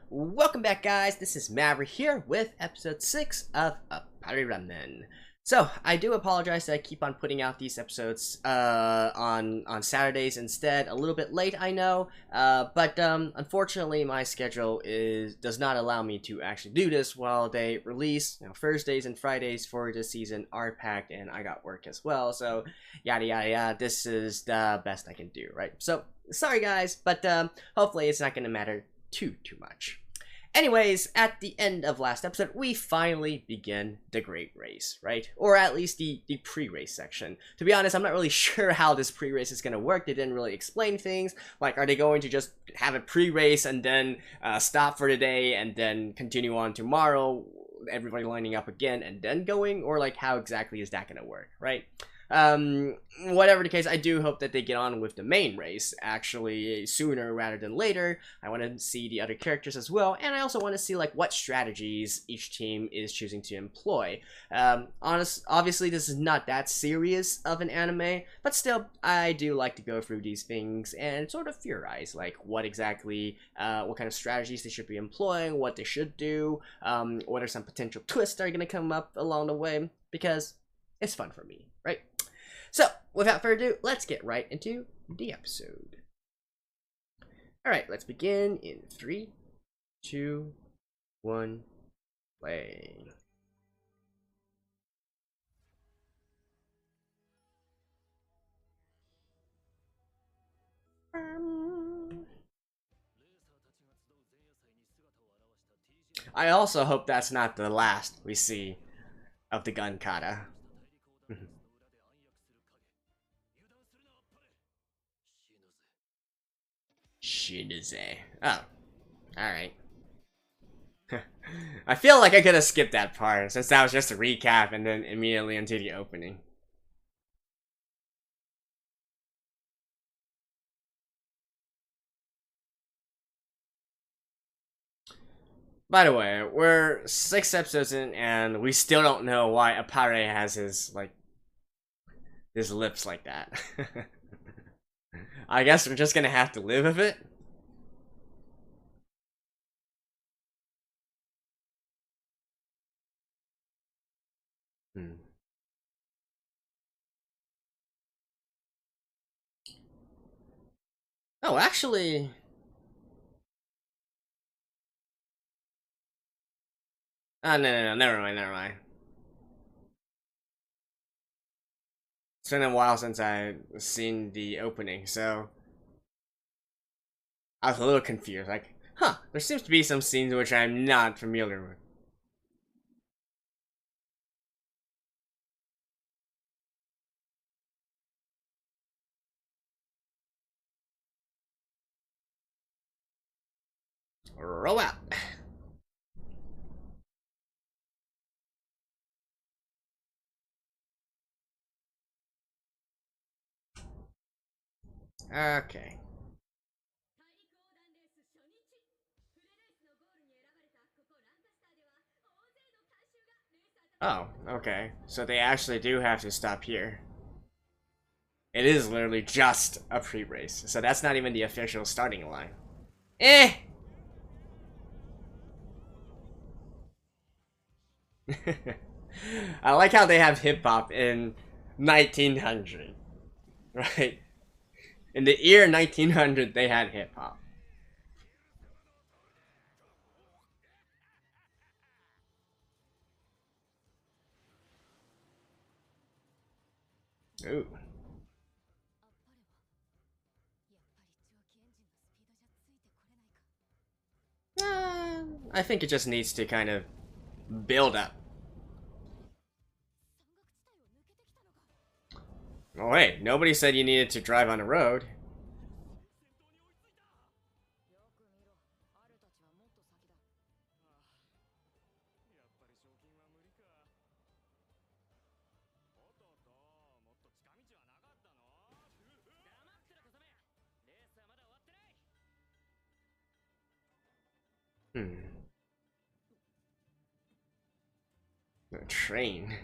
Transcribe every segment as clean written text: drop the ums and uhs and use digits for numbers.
Welcome back, guys. This is Maverick here with episode 6 of Appare-Ranman. So, I do apologize that I keep on putting out these episodes on Saturdays instead. A little bit late, I know, but unfortunately my schedule does not allow me to actually do this while they release. Thursdays and Fridays for this season are packed and I got work as well, so yada yada yada. This is the best I can do, right? So, sorry guys, but hopefully it's not going to matter too much. Anyways, at the end of last episode, we finally begin the Great Race, right? Or at least the pre-race section. To be honest, I'm not really sure how this pre-race is going to work. They didn't really explain things. Like, are they going to just have a pre-race and then stop for the day and then continue on tomorrow, everybody lining up again and then going? Or, like, how exactly is that going to work, right? Whatever the case, I do hope that they get on with the main race actually sooner rather than later. I want to see the other characters as well, and I also want to see like what strategies each team is choosing to employ. Obviously this is not that serious of an anime, but still I do like to go through these things and sort of theorize like what exactly what kind of strategies they should be employing, what they should do, what are some potential twists that are going to come up along the way, because it's fun for me, right? So, without further ado, let's get right into the episode. Alright, let's begin in 3, 2, 1, play. I also hope that's not the last we see of the gun kata. Shinize. Oh, alright. I feel like I could have skipped that part, since that was just a recap and then immediately into the opening. By the way, we're 6 episodes in and we still don't know why Appare has his lips like that. I guess we're just gonna have to live with it. Oh, actually... Oh, no, never mind. It's been a while since I've seen the opening, so... I was a little confused, like, huh, there seems to be some scenes which I'm not familiar with. Roll out. Okay. Oh, okay. So they actually do have to stop here. It is literally just a pre-race, so that's not even the official starting line. Eh! I like how they have hip-hop in 1900, right? In the year 1900, they had hip-hop. Ooh. I think it just needs to kind of build up. Oh wait, nobody said you needed to drive on the road. A train.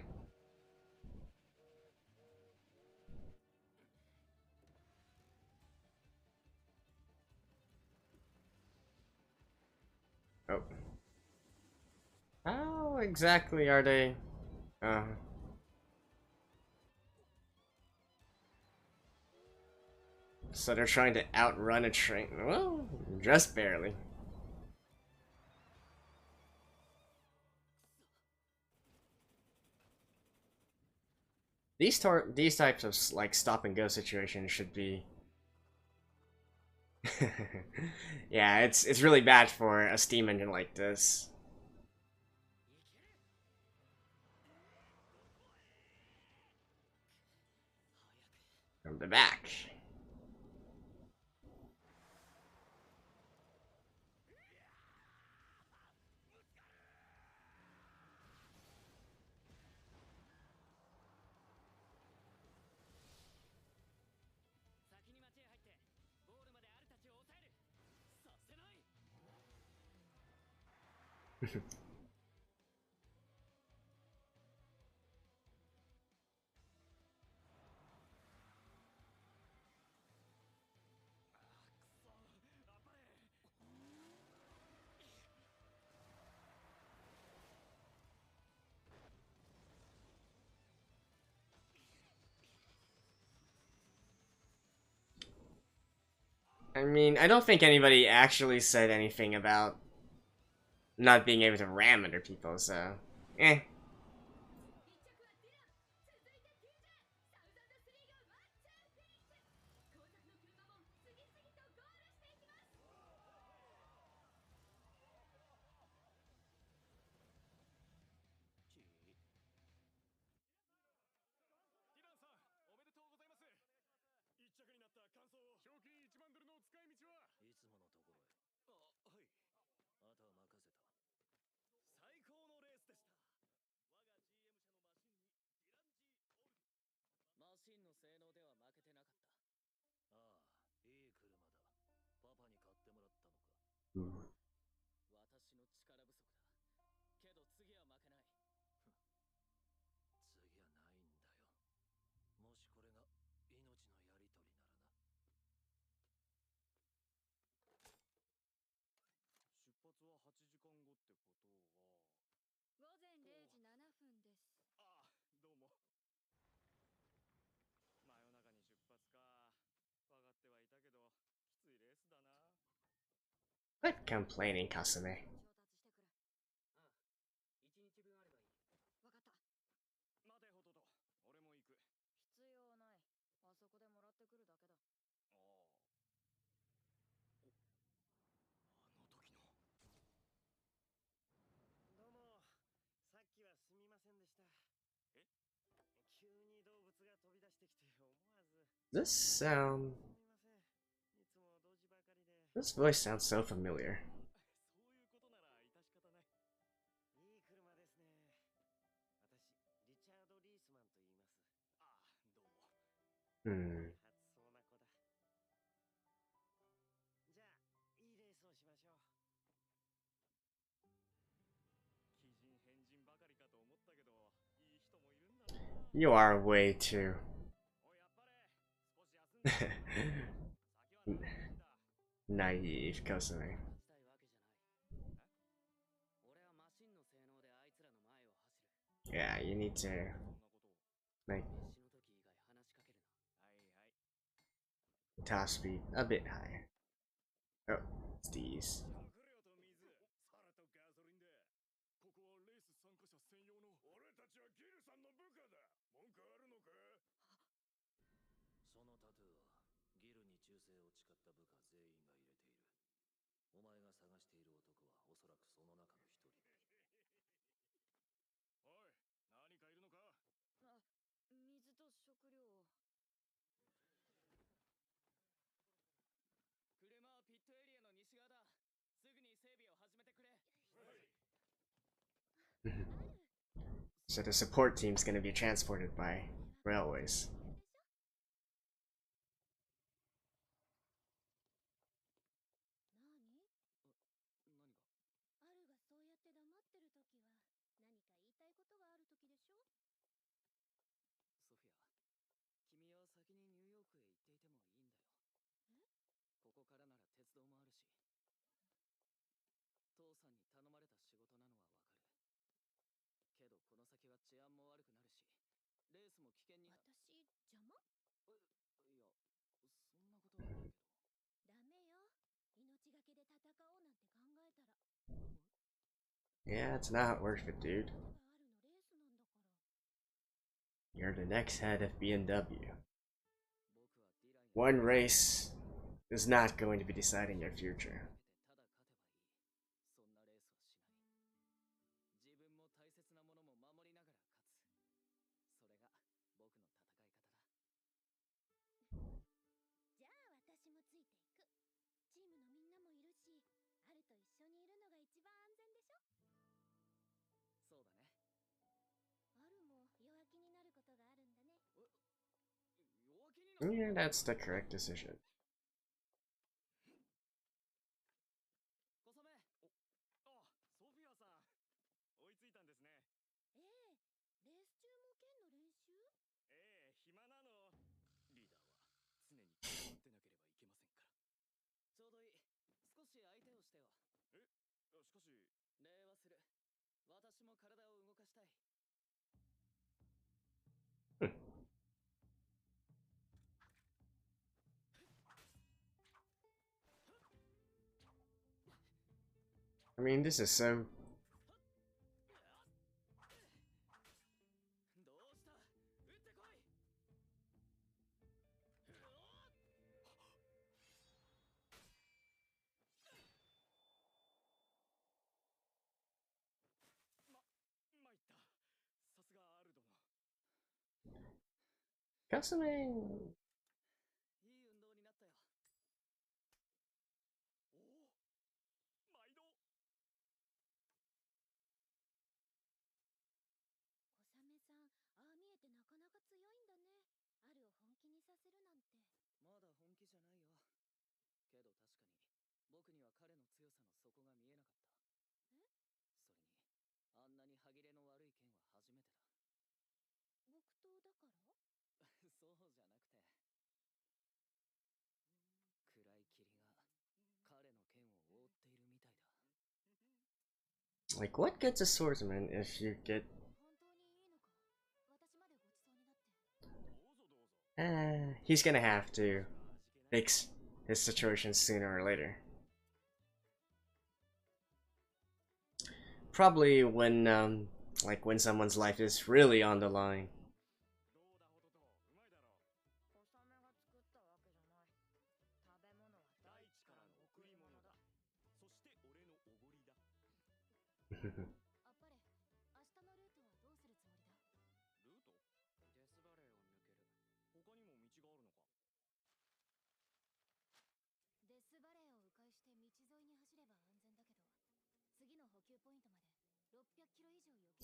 Oh. How exactly are they? So they're trying to outrun a train. Well, just barely. These types of like stop and go situations should be. Yeah, it's really bad for a steam engine like this. From the back. I mean, I don't think anybody actually said anything about not being able to ram under people, so eh. Quit complaining, Kasame. This sound. This voice sounds so familiar. Hmm. You are way too naive, Kasame. Yeah, you need to make top speed a bit higher. Oh, it's these. So the support team's gonna be transported by railways. 治安も悪くなるし、レースも危険になる。私邪魔？いや、そんなことはないけど。ダメよ。命がけで戦おうなんて考えたら。Yeah, it's not worth it, dude. You're the next head of BMW. One race is not going to be deciding your future. 自分も大切なものも守りながら勝つ。それが僕の戦い方だ。じゃあ私もついていく。チームのみんなもいるし、あると一緒にいるのが一番安全でしょ。そうだね。あるも弱気になることがあるんだね。弱気になる。 Yeah, that's the correct decision. 小雨。あ、ソフィアさん。追いついたんですね。ええ、レース中も剣の練習？ええ、暇なの。リーダーは常に決まってなければいけませんから。ちょうどいい。少し相手をしてよ。しかし礼はする。私も体を動かしたい。I mean, this is so... どうした？撃ってこい。参った。さすがアルドの。Customing! いい運動になったよ。おお、毎度。小雨さん、ああ見えてなかなか強いんだね。あるを本気にさせるなんて。まだ本気じゃないよ。けど確かに僕には彼の強さの底が見えなかった。え？それにあんなに歯切れの悪い剣は初めてだ。木刀だから？そうじゃなくて、暗い霧が彼の剣を覆っているみたいだ。 Like, what gets a swordsman if you get... 本当にいいのか？私までごちそうになって。どうぞどうぞ。he's gonna have to fix his situation sooner or later. Probably when, like when someone's life is really on the line. どうだほどと、うまいだろう。小雨が作ったわけじゃない。食べ物は大地からの贈り物だ。そして俺のおごりだ。あっぱれ、明日のルートはどうするつもりだ？ルート？デスバレーを抜ける。他にも道があるのか？デスバレーを迂回して道沿いに走れば安全だけど、次の補給ポイントまで600キロ以上余計に走る。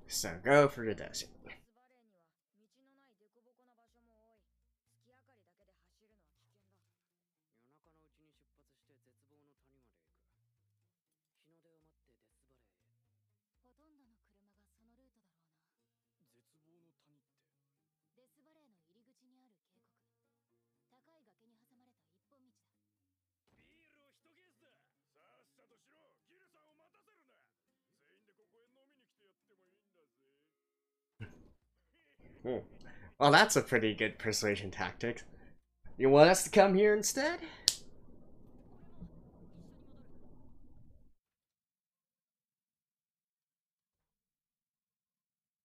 So go for the desert. デスバレーには道のない凸凹な場所も多い。月明かりだけで走るのは危険だ。夜中のうちに出発して絶望の谷まで行く。日の出を待ってデスバレーへ。ほとんどの車がそのルートだろうな。絶望の谷って。デスバレーの入り口にある渓谷。高い崖に挟まれた一本道だ。ビールを一ケースだ。さっさとしろ。ギルさんを待たせるな。全員でここへ飲みに来てやってもいいんだぜ。Well, that's a pretty good persuasion tactic. You want us to come here instead? あっぱれ、先に帰っててくれ。俺にはやらなきゃいけないこ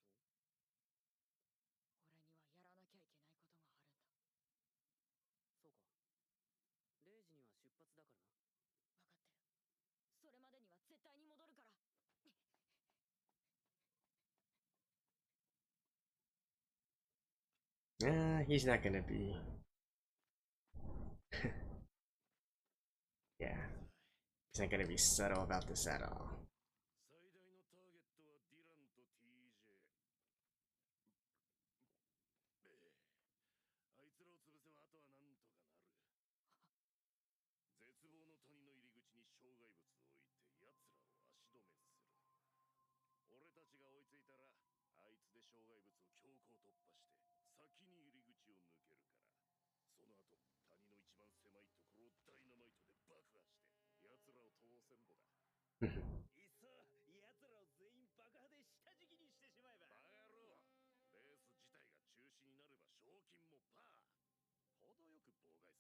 とがあるんだ。そうか。0時には出発だからな。分かってる。それまでには絶対に戻るから。He's not gonna be. Yeah. He's not gonna be subtle about this at all. 最大のターゲットはディランと TJ。あいつらを潰せばあとはなんとかなる。絶望の谷の入り口に障害物を置いて奴らを足止めする。俺たちが追いついたらあいつで障害物を強行突破して先に入り口を抜けるから、その後谷の一番狭いところをダイナマイトで爆破して奴らを通せんぼだ。いさ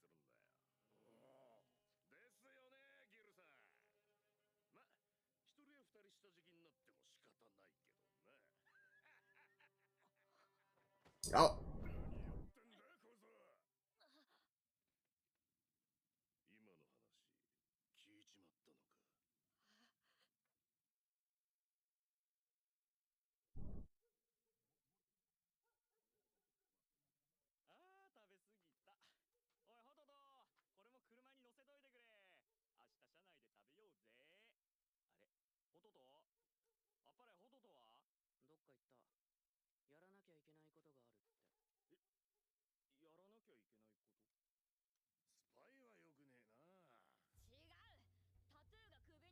るんだよ。ですよね、ギルさん。ま、一人や二人下敷きになっても仕方ないけどな。Oh. 何やってんだ小僧。今の話聞いちまったのか。あー、食べ過ぎた。おいホトト、これも車に乗せといてくれ。明日車内で食べようぜ。あれ、ホトト、あっぱれホトトはどっか行った。やらなきゃいけないことがあるって。やらなきゃいけないこと？スパイはよくねえな。違う、タトゥーが首にある男を探してた。そいつが俺の父さんを殺した。お前の親父なんか知るかよ。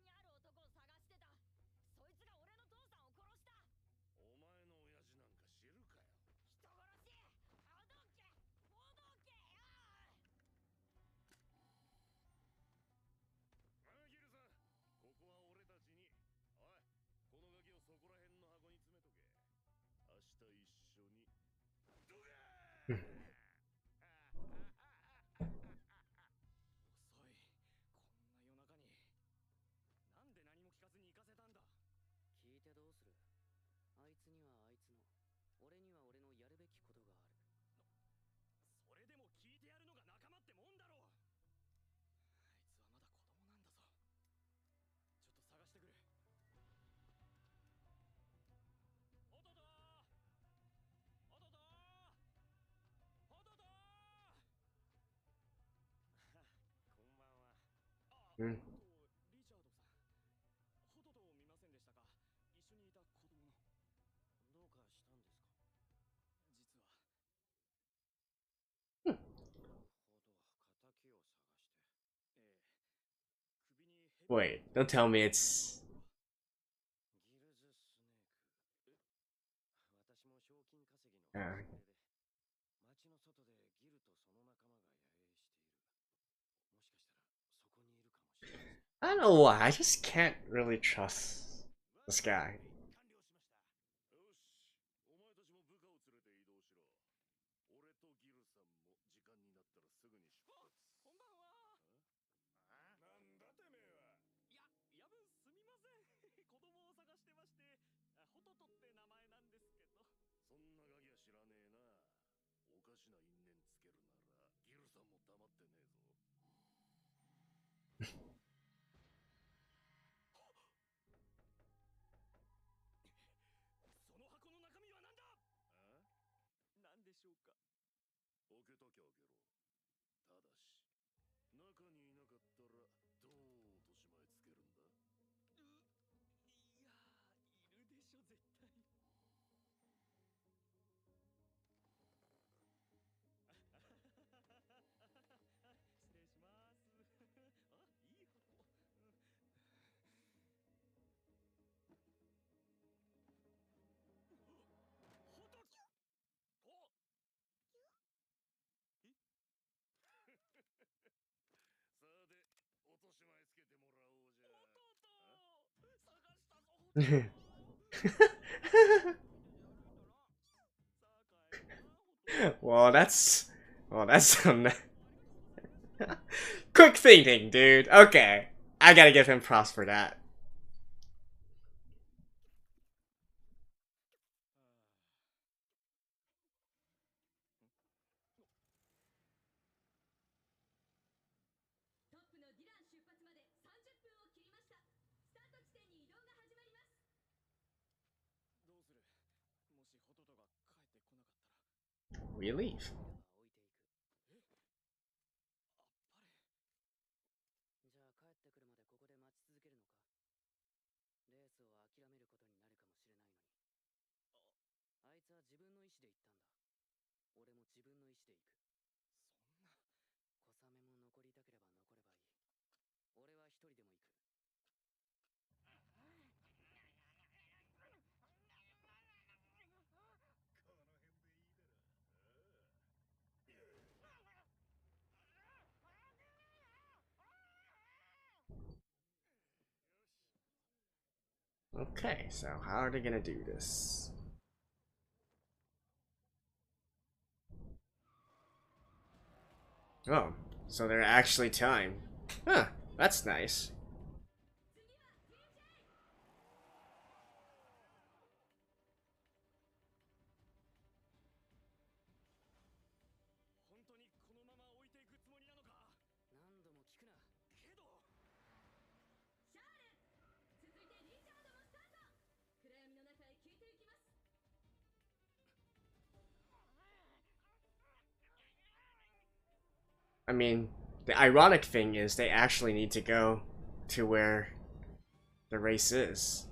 人殺し、あどけ、ほどけよ。ギルさん、ここは俺たちに。おい、このガキをそこら辺の箱に詰めとけ。明日一緒にどけー遅い。こんな夜中に。なんで何も聞かずに行かせたんだ。聞いてどうする。あいつにはあいつの、俺には俺のやるべきことがある。それでも聞いてやるのが仲間ってもんだろう。あいつはまだ子供なんだぞ。ちょっと探してくれ。ホトトー、ホトトー、ホトトーこんばんは。あ、うんリチャードさん。ホトトを見ませんでしたか。一緒にいた子供の。どうかしたんですか。実は。なるほど、仇を探して。ええ。首にヘビ。 Wait, don't tell me it's. ギルズスネーク。え、私も賞金稼ぎの Uh, で、街の外でギルとその仲間が野営している。もしかしたらそこにいるかもしれません。I don't know why. I just can't really trust this guy. 完了しました。よし、お前たちも部下を連れて移動しろ。俺とギルさんも時間になったらすぐに出発。こんばんは。なんだてめえは。夜分すみません。子供を探してまして、ホトトって名前なんですけど。そんなガキは知らねえな。おかしな因縁つけるならギルさんも黙ってねえぞ。その箱の中身は何だ。あ？何でしょうか。開けときゃ開けろ。ただし中にいなかったらどう落とし前つけるんだ。いやー、いるでしょ絶対。失礼します。あ、いい箱。ホトト。お、え。さあで落とし前つけてもらおうじゃ。ホトト、探したぞホトト。さあ帰るなホトト。Well, that's some quick thinking, dude. Okay, I gotta give him props for that. トップのディラン出発まで30分を切りました。スタート地点に移動が始まります。どうする。もしホトトが帰ってこなかったら。 We leave. 置いていく。え、あっぱれ。じゃあ帰ってくるまでここで待ち続けるのか。レースを諦めることになるかもしれないのに。あいつは自分の意志で行ったんだ。俺も自分の意志で行く。そんな。小雨も残りたければ残ればいい。俺は一人でも行く。この辺でいいだろ。Okay, so how are they gonna do this? Oh, so they're actually timed. Huh, that's nice. I mean, the ironic thing is they actually need to go to where the race is.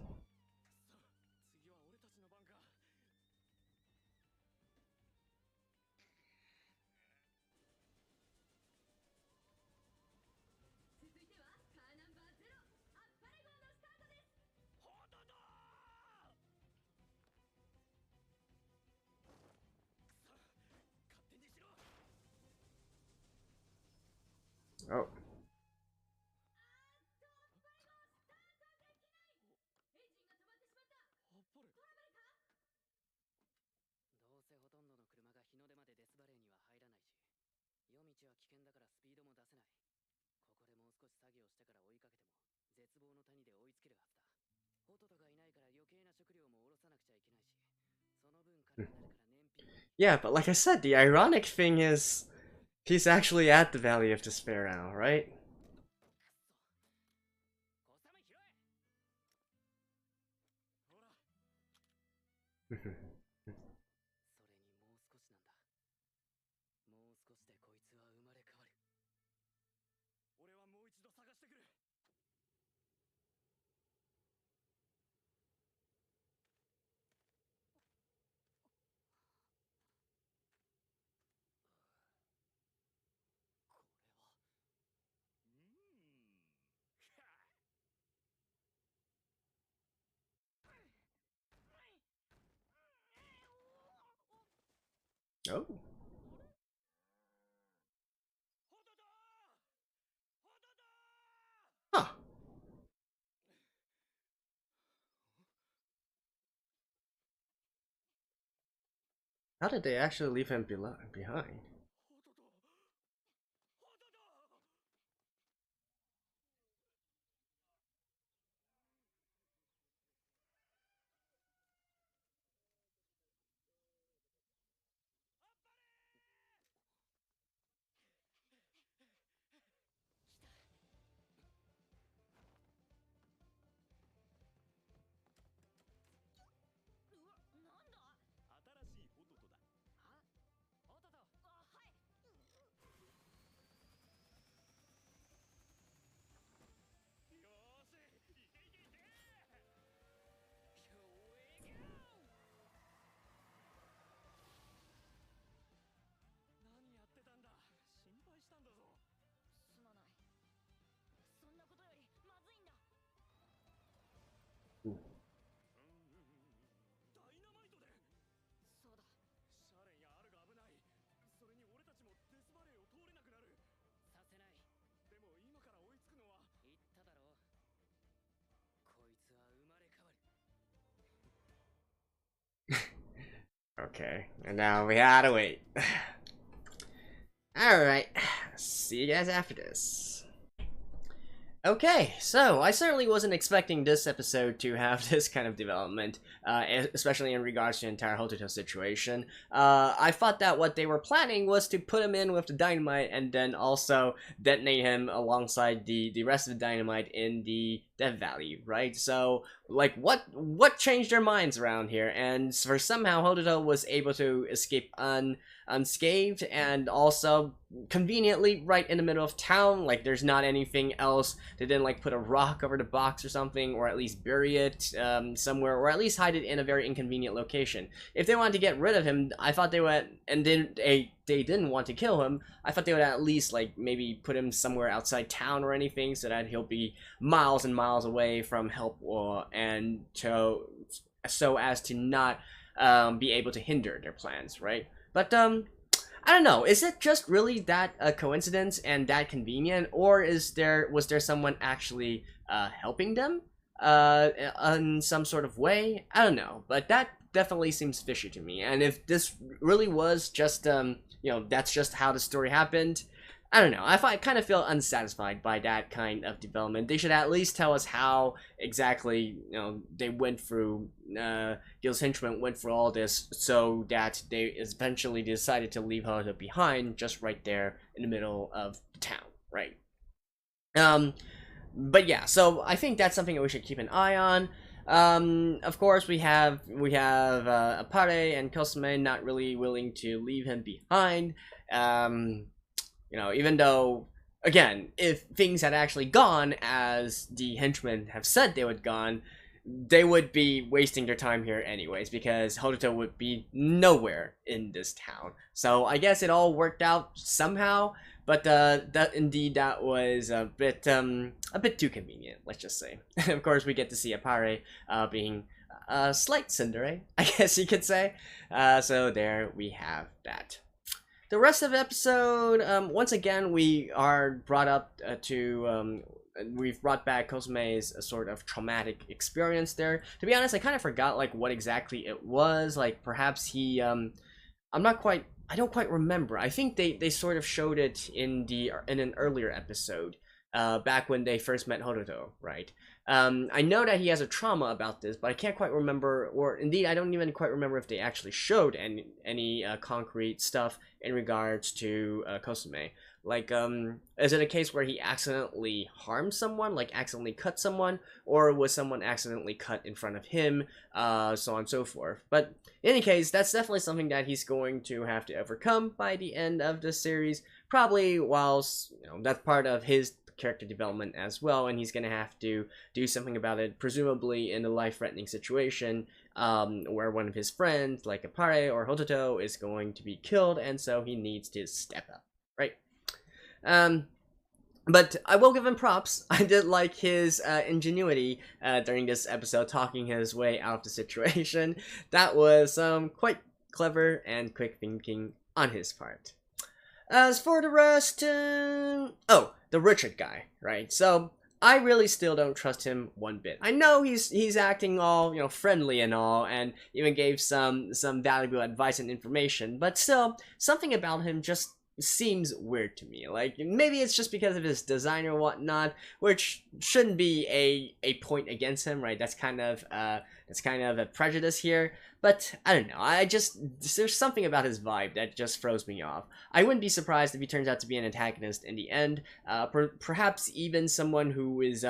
Oh. どうせほとんどの車が日の出までデスバレーには入らないし、夜道は危険だからスピードも出せない。ここでもう少し作業してから追いかけても絶望の谷で追いつけるはずだ。ホトトがいないから余計な食料も下ろさなくちゃいけないし、その分金になるから燃費。Yeah, but like I said, the ironic thing is he's actually at the Valley of Despair now, right? それにもう少しなんだ。もう少しでこいつは生まれ変わる。俺はもう一度探してくる。これは。Oh. Huh. How did they actually leave him behind? Okay, and now we gotta wait. Alright, see you guys after this. Okay, so I certainly wasn't expecting this episode to have this kind of development, especially in regards to the entire Hototo situation. I thought that what they were planning was to put him in with the dynamite and then also detonate him alongside the rest of the dynamite in the Death Valley, right? So, like, what changed their minds around here? And for somehow Hototo was able to escape unscathed, and also conveniently right in the middle of town. Like, there's not anything else. They didn't like put a rock over the box or something, or at least bury it somewhere, or at least hide it in a very inconvenient location. If they wanted to get rid of him, I thought they would, and then they didn't want to kill him, I thought they would at least like maybe put him somewhere outside town or anything, so that he'll be miles and miles away from help, and so as to not be able to hinder their plans, right? But I don't know. Is it just really that a coincidence and that convenient, or was there someone actually helping them in some sort of way? I don't know, but that definitely seems fishy to me. And if this really was just that's just how the story happened, I don't know. I kind of feel unsatisfied by that kind of development. They should at least tell us how exactly, they went through, Gil's henchmen went through all this so that they eventually decided to leave Haruto behind just right there in the middle of the town, right? But yeah, so I think that's something that we should keep an eye on. Of course, we have Appare and Kosume not really willing to leave him behind. Even though, again, if things had actually gone as the henchmen have said they would gone, they would be wasting their time here anyways, because Horuto would be nowhere in this town. So I guess it all worked out somehow, but that was a bit too convenient, let's just say. Of course, we get to see Appare being a slight tsundere, I guess you could say. So there we have that. The rest of the episode, once again, we are brought up we've brought back Kosume's sort of traumatic experience there. To be honest, I kind of forgot, like, what exactly it was. Like, perhaps he, I don't quite remember. I think they sort of showed it in an earlier episode, back when they first met Horuto, right? I know that he has a trauma about this, but I can't quite remember, or indeed, I don't even quite remember if they actually showed any concrete stuff in regards to Kosume. Like, is it a case where he accidentally harmed someone, like accidentally cut someone, or was someone accidentally cut in front of him, so on and so forth. But in any case, that's definitely something that he's going to have to overcome by the end of the series, probably whilst, that's part of his character development as well, and he's gonna have to do something about it, presumably in a life-threatening situation, where one of his friends, like Appare or Hototo, is going to be killed, and so he needs to step up, right? But I will give him props. I did like his ingenuity during this episode, talking his way out of the situation. That was quite clever and quick thinking on his part. As for the rest, the Richard guy, right? So I really still don't trust him one bit. I know he's acting all, friendly and all, and even gave some valuable advice and information, but still, something about him just seems weird to me. Like, maybe it's just because of his design or whatnot, which shouldn't be a point against him, right? That's kind of a prejudice here. But I don't know. There's something about his vibe that just throws me off. I wouldn't be surprised if he turns out to be an antagonist in the end. Perhaps even someone who is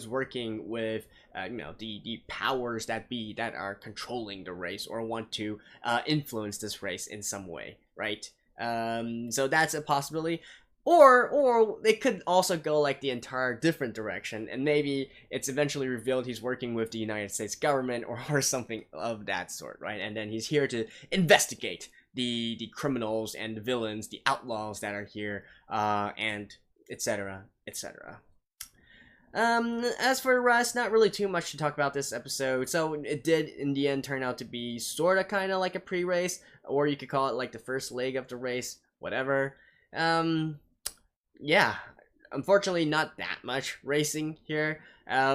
working with the powers that be that are controlling the race or want to influence this race in some way, right? So that's a possibility. Or it could also go like the entire different direction, and maybe it's eventually revealed he's working with the United States government or something of that sort, right? And then he's here to investigate the criminals and the villains, the outlaws that are here, and etc., etc. As for the rest, not really too much to talk about this episode. So it did in the end turn out to be sorta kinda like a pre-race, or you could call it like the first leg of the race, whatever. Yeah, unfortunately not that much racing here.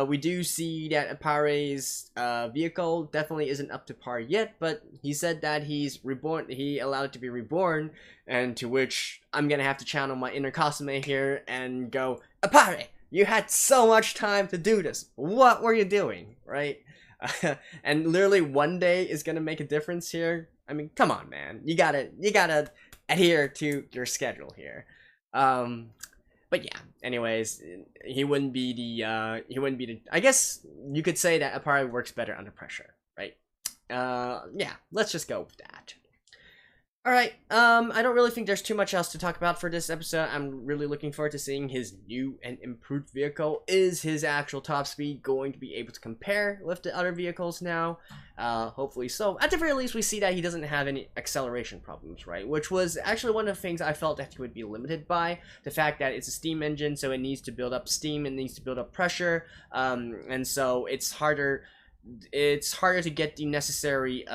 We do see that Appare's vehicle definitely isn't up to par yet, but he said that he allowed it to be reborn, and to which I'm gonna have to channel my inner Kosume here and go, Appare! You had so much time to do this. What were you doing, right? And literally one day is gonna make a difference here. I mean, come on, man. You gotta adhere to your schedule here. But yeah. Anyways, he wouldn't be the. I guess you could say that Appare works better under pressure, right? Yeah. Let's just go with that. Alright, I don't really think there's too much else to talk about for this episode. I'm really looking forward to seeing his new and improved vehicle. Is his actual top speed going to be able to compare with the other vehicles now? Hopefully so. At the very least, we see that he doesn't have any acceleration problems, right? Which was actually one of the things I felt that he would be limited by. The fact that it's a steam engine, so it needs to build up steam, it needs to build up pressure, and so it's harder to get the necessary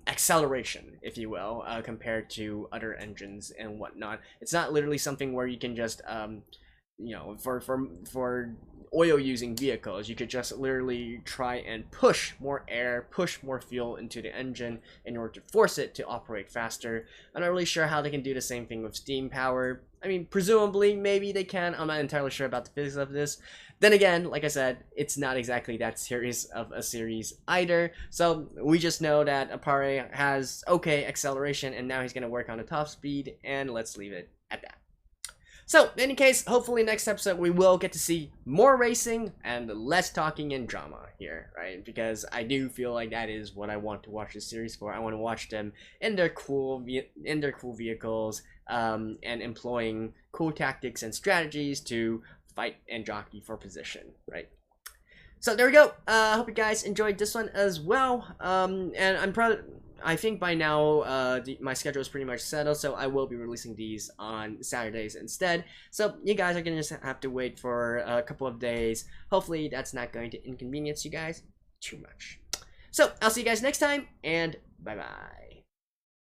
acceleration, if you will, compared to other engines and whatnot. It's not literally something where you can just you know, for oil using vehicles, you could just literally try and push more air, push more fuel into the engine in order to force it to operate faster. I'm not really sure how they can do the same thing with steam power. I mean, presumably, maybe they can. I'm not entirely sure about the physics of this. Then again, like I said, it's not exactly that serious of a series either. So we just know that Appare has okay acceleration, and now he's going to work on the top speed, and let's leave it at that. So, in any case, hopefully next episode we will get to see more racing and less talking and drama here, right? Because I do feel like that is what I want to watch this series for. I want to watch them in their cool vehicles, and employing cool tactics and strategies to fight and jockey for position, right? So there we go. I hope you guys enjoyed this one as well. And I think by now my schedule is pretty much settled, so I will be releasing these on Saturdays instead. So you guys are gonna just have to wait for a couple of days. Hopefully that's not going to inconvenience you guys too much. So I'll see you guys next time, and bye bye.